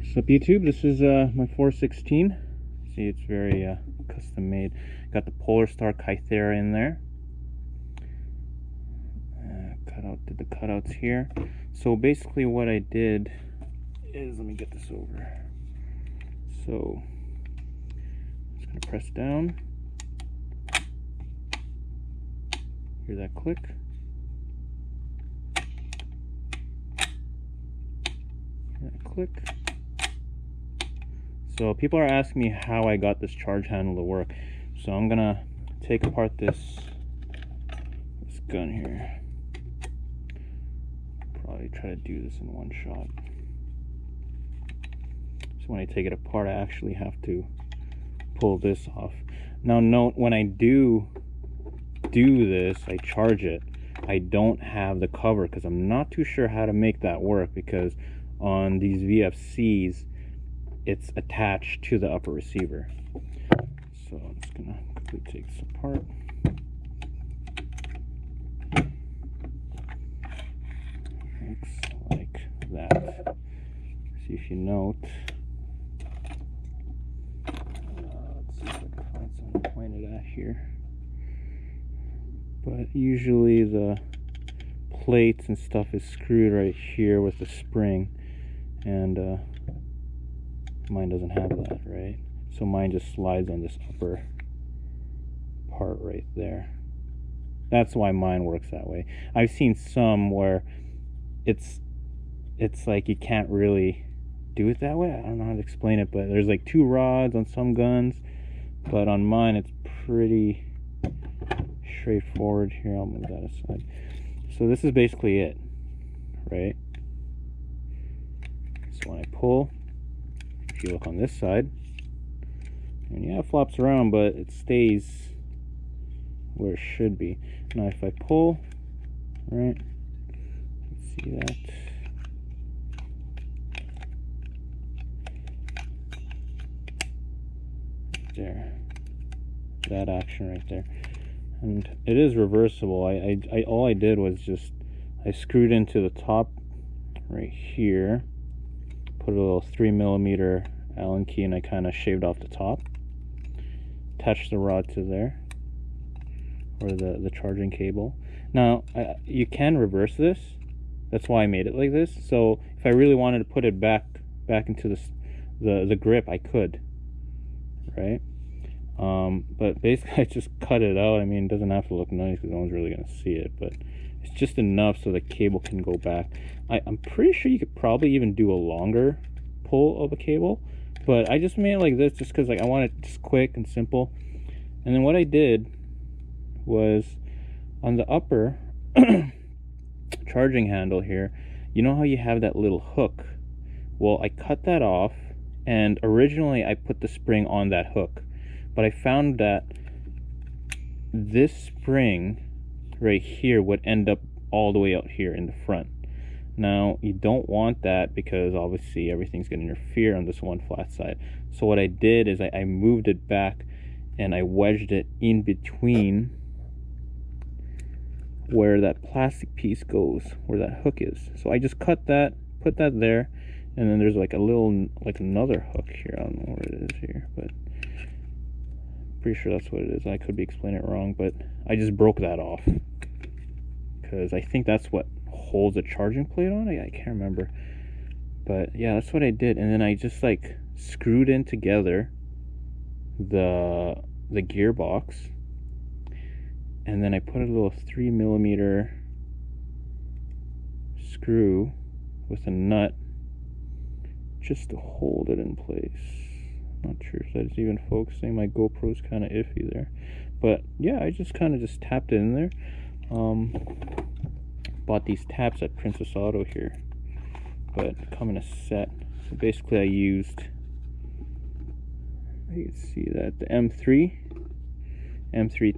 What's up, YouTube? This is my 416. See, it's very custom made. Got the Polarstar kythera in there. Did the cutouts here. So basically what I did is, let me get this over. So I'm just gonna press down. Hear that click? Hear that click? So people are asking me how I got this charge handle to work. So I'm gonna take apart this gun here. Probably try to do this in one shot. So when I take it apart, I actually have to pull this off. Now note, when I do this, I charge it, I don't have the cover because I'm not too sure how to make that work, because on these VFCs it's attached to the upper receiver. So I'm just gonna quickly take this apart. Looks like that. See if you note. Let's see if I can find something pointed at here. But usually the plates and stuff is screwed right here with the spring, and mine doesn't have that, right? So mine just slides on this upper part right there. That's why mine works that way. I've seen some where it's like you can't really do it that way. I don't know how to explain it, but there's like two rods on some guns, but on mine it's pretty straightforward. Here, I'll move that aside. So this is basically it, right? So when I pull, if you look on this side, and yeah, it flops around, but it stays where it should be. Now if I pull, right, see that? There, that action right there, and it is reversible. I all I did was just I screwed into the top right here, put a little 3mm Allen key, and I kind of shaved off the top, attached the rod to there, or the charging cable. Now you can reverse this. That's why I made it like this. So if I really wanted to put it back into the grip, I could, right? But basically I just cut it out. I mean, it doesn't have to look nice because no one's really gonna see it, but it's just enough so the cable can go back. I'm pretty sure you could probably even do a longer pull of a cable, but I just made it like this just because like I want it just quick and simple. And then what I did was on the upper charging handle here, you know how you have that little hook? Well, I cut that off, and originally I put the spring on that hook, but I found that this spring right here would end up all the way out here in the front. Now you don't want that because obviously everything's going to interfere on this one flat side. So what I did is I moved it back and I wedged it in between where that plastic piece goes, where that hook is. So I just cut that, put that there, and then there's like a little, like another hook here. I don't know where it is here, but pretty sure that's what it is. I could be explaining it wrong, but I just broke that off because I think that's what holds the charging plate on. I can't remember, but yeah, that's what I did. And then I just like screwed in together the gearbox, and then I put a little 3mm screw with a nut just to hold it in place. Not sure if that's even focusing. My GoPro's kind of iffy there, but yeah, I just kind of just tapped it in there. Bought these taps at Princess Auto here, but come in a set. So basically I used, you can see that, the M3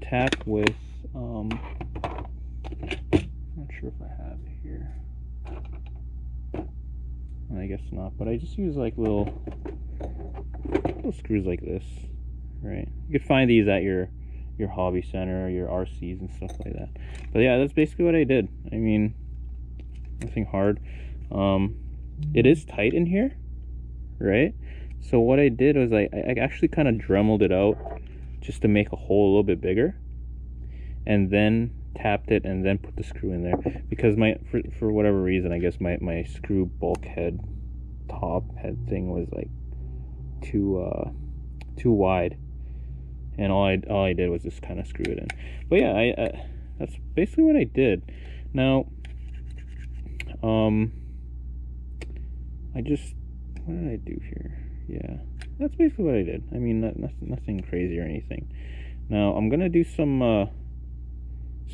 tap with not sure if I have it here, I guess not, but I just use like little screws like this, right? You could find these at your hobby center, your RCs and stuff like that. But yeah, that's basically what I did. I mean, nothing hard. It is tight in here, right? So what I did was I actually kind of dremeled it out just to make a hole a little bit bigger, and then tapped it and then put the screw in there, because for whatever reason, I guess my screw bulkhead top head thing was like too wide, and all I did was just kind of screw it in. But yeah, I that's basically what I did. Now I just, what did I do here? Yeah, that's basically what I did. I mean, nothing crazy or anything. Now I'm gonna do some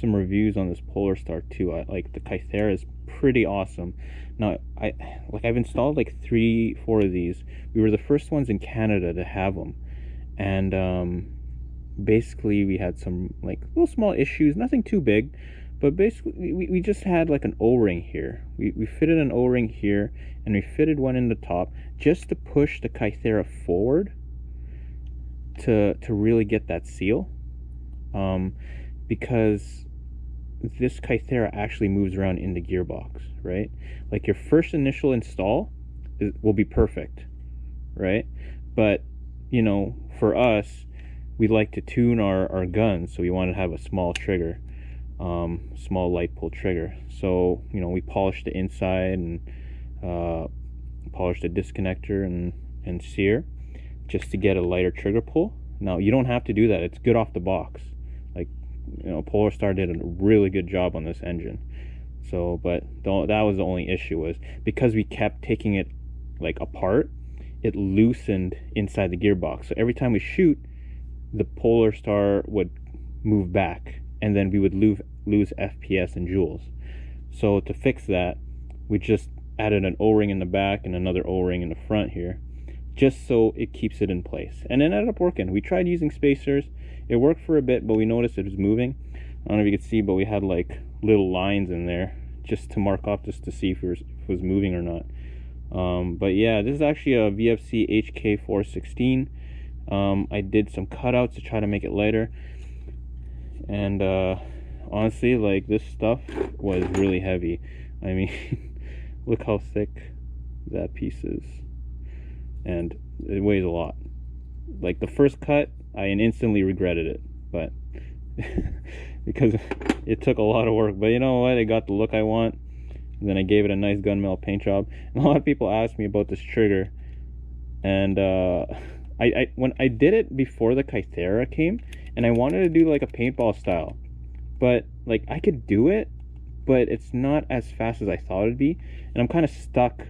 reviews on this Polarstar too. I like the Kythera is pretty awesome. Now I've installed like 3-4 of these. We were the first ones in Canada to have them, and basically we had some like little small issues, nothing too big, but basically we just had like an O-ring here. We fitted an O-ring here, and we fitted one in the top just to push the Kythera forward to really get that seal, because this Kythera actually moves around in the gearbox, right? Like your first initial install will be perfect, right? But you know, for us, we like to tune our guns, so we want to have a small trigger, small light pull trigger. So you know, we polished the inside and polished the disconnector and sear just to get a lighter trigger pull. Now you don't have to do that, it's good off the box. Like, you know, Polarstar did a really good job on this engine. So, but that was the only issue, was because we kept taking it like apart, it loosened inside the gearbox. So every time we shoot, the Polarstar would move back, and then we would lose FPS and joules. So to fix that, we just added an O-ring in the back and another O-ring in the front here, just so it keeps it in place. And it ended up working. We tried using spacers. It worked for a bit, but we noticed it was moving. I don't know if you could see, but we had like little lines in there just to mark off, just to see if it was moving or not. But yeah, this is actually a VFC HK416. I did some cutouts to try to make it lighter, and honestly, like, this stuff was really heavy. I mean, look how thick that piece is, and it weighs a lot. Like, the first cut, I instantly regretted it, but because it took a lot of work. But you know what, it got the look I want, and then I gave it a nice gunmetal paint job. And a lot of people asked me about this trigger, and when I did it before the Kythera came, and I wanted to do like a paintball style, but like I could do it, but it's not as fast as I thought it'd be, and I'm kind of stuck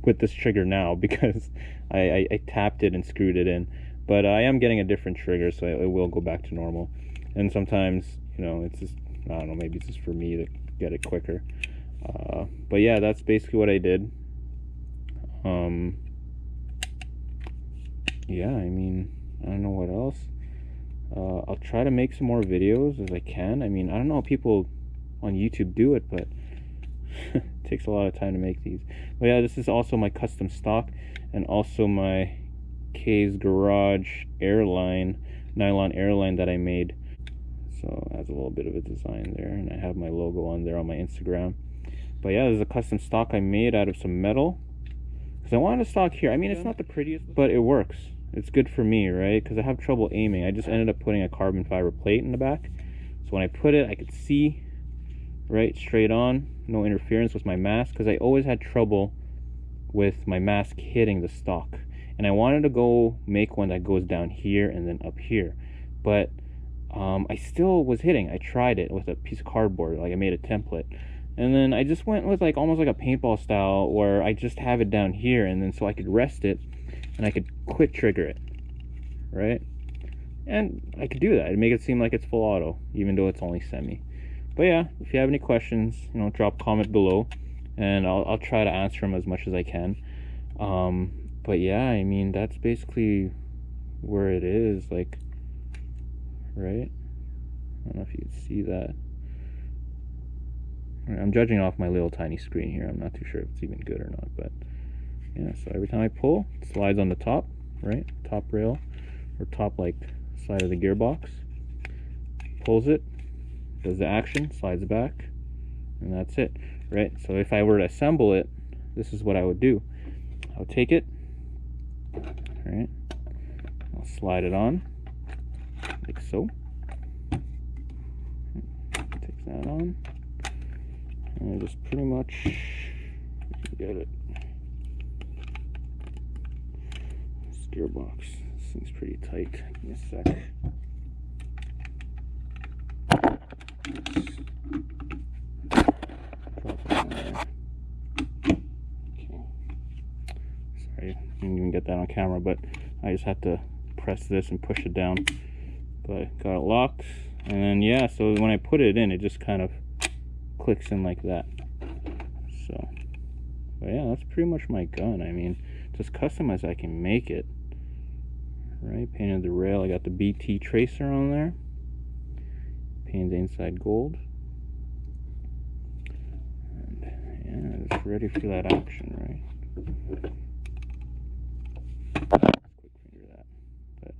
with this trigger now because I tapped it and screwed it in. But I am getting a different trigger, so it will go back to normal. And sometimes, you know, it's just, I don't know, maybe it's just for me to get it quicker. But yeah, that's basically what I did. Yeah, I mean, I don't know what else. I'll try to make some more videos as I can. I mean, I don't know how people on YouTube do it, but it takes a lot of time to make these. But yeah, this is also my custom stock, and also my K's Garage airline, nylon airline that I made. So it has a little bit of a design there, and I have my logo on there on my Instagram. But yeah, there's a custom stock I made out of some metal, because I wanted a stock here. I mean, it's not the prettiest, but it works. It's good for me, right? Because I have trouble aiming. I just ended up putting a carbon fiber plate in the back, so when I put it, I could see right straight on, no interference with my mask, because I always had trouble with my mask hitting the stock. And I wanted to go make one that goes down here and then up here, but I still was hitting. I tried it with a piece of cardboard, like I made a template, and then I just went with like almost like a paintball style, where I just have it down here, and then so I could rest it and I could quick trigger it, right? And I could do that and make it seem like it's full auto, even though it's only semi. But yeah, if you have any questions, you know, drop a comment below, and I'll try to answer them as much as I can. But yeah, I mean, that's basically where it is, like, right? I don't know if you can see that. I'm judging off my little tiny screen here. I'm not too sure if it's even good or not, but yeah, so every time I pull, it slides on the top, right? Top rail, or top, like, side of the gearbox. Pulls it, does the action, slides back, and that's it, right? So if I were to assemble it, this is what I would do. I would take it, right? I'll slide it on, like so. Take that on, and I just pretty much get it. This gearbox, this thing's pretty tight. Give me a sec. Sorry, I didn't even get that on camera, but I just had to press this and push it down. But I got it locked, and then yeah, so when I put it in, it just kind of clicks in like that. So, but yeah, that's pretty much my gun. I mean, it's as custom as I can make it. Right, painted the rail. I got the BT tracer on there. Painted the inside gold. And yeah, it's ready for that action, right? Quick finger that. But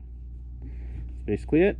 that's basically it.